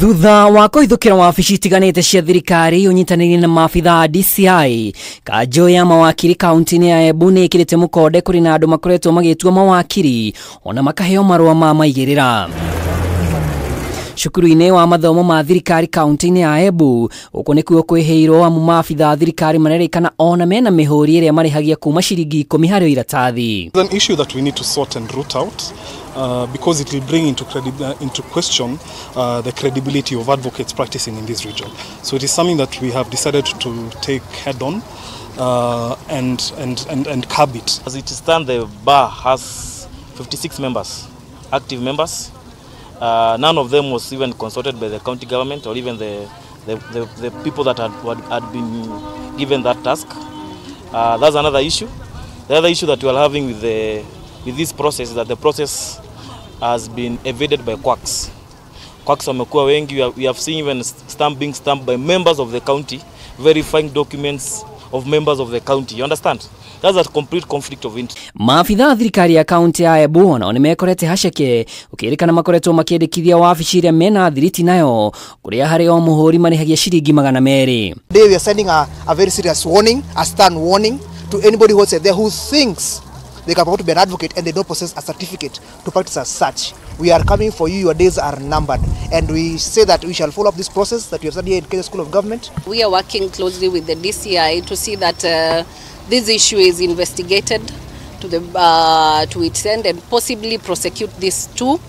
Thutha wa kuhithukira wabici itiganite cia thirikari unyitaniriini na maabitha DCI, Kanju ya mawakiri kaunti-ini ya Embu ni ikirite mukode kuri na andu makoretwo magitua mawakiri ona makaheo marua ma maigirira. Shukuru-ini wa mathomo ma thirikari kaunti-ini ya Embu uko nikuo kwiheirwo amu maabitha thirikari marerikana ona mena mihuri iria marihagia kuma ciringi 10 harĩ iratathi. An issue that we need to sort and root out because it will bring into question the credibility of advocates practicing in this region. So it is something that we have decided to take head on and curb it. As it stands, the bar has 56 members, active members. None of them was even consulted by the county government or even the people that had been given that task. That's another issue. The other issue that we are having with this process is that the process has been evaded by quacks. Quacks wamekuwa wengi. We have seen even being stamped by members of the county, verifying documents of members of the county. You understand? That's a complete conflict of interest. Maabitha thirikari ya kaunti ya Embu ona nimekorete haceke ukirikana makoretwo makiendekithia wabici iria mena thiriti nayo kuria hari o muhuri marihagia ciringi 200. Today we are sending a very serious warning, a stern warning to anybody who is there who thinks they can afford to be an advocate and they don't possess a certificate to practice as such. We are coming for you, your days are numbered. And we say that we shall follow up this process that we have studied in Kenya School of Government. We are working closely with the DCI to see that this issue is investigated to its end and possibly prosecute this too.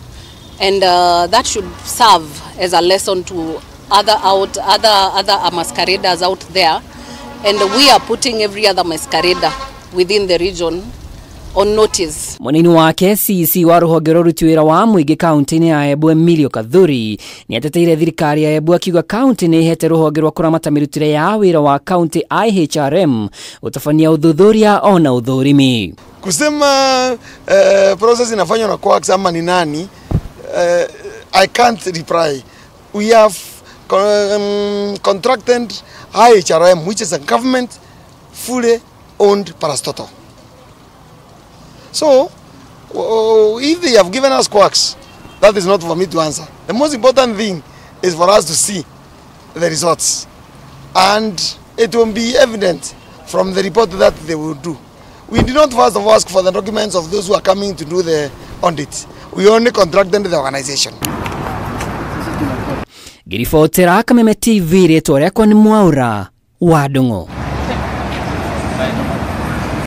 And that should serve as a lesson to other masqueraders out there. And we are putting every other masquerader within the region on notice. Munini wake CC wa ruhonge ruti wira wa muingi kaunti-ini ya Embu Emilio Kathuri ni ateteire thirikari ya Embu akiuga kaunti ni ihete ruhonge rwa kuramata mirutire ya wira wa kaunti IHRM utafanyia uthuthuria ona uthurimi. Kusema process inafanywa na quacks ama ni nani, I can't reply. We have contracted IHRM, which is a government fully owned parastatal. So, if they have given us quacks, that is not for me to answer. The most important thing is for us to see the results. And it will be evident from the report that they will do. We did not first of all ask for the documents of those who are coming to do the audit. We only contracted the organization. Girifotera Kameme TV reto rekwa ni Mwaura wa Dungo.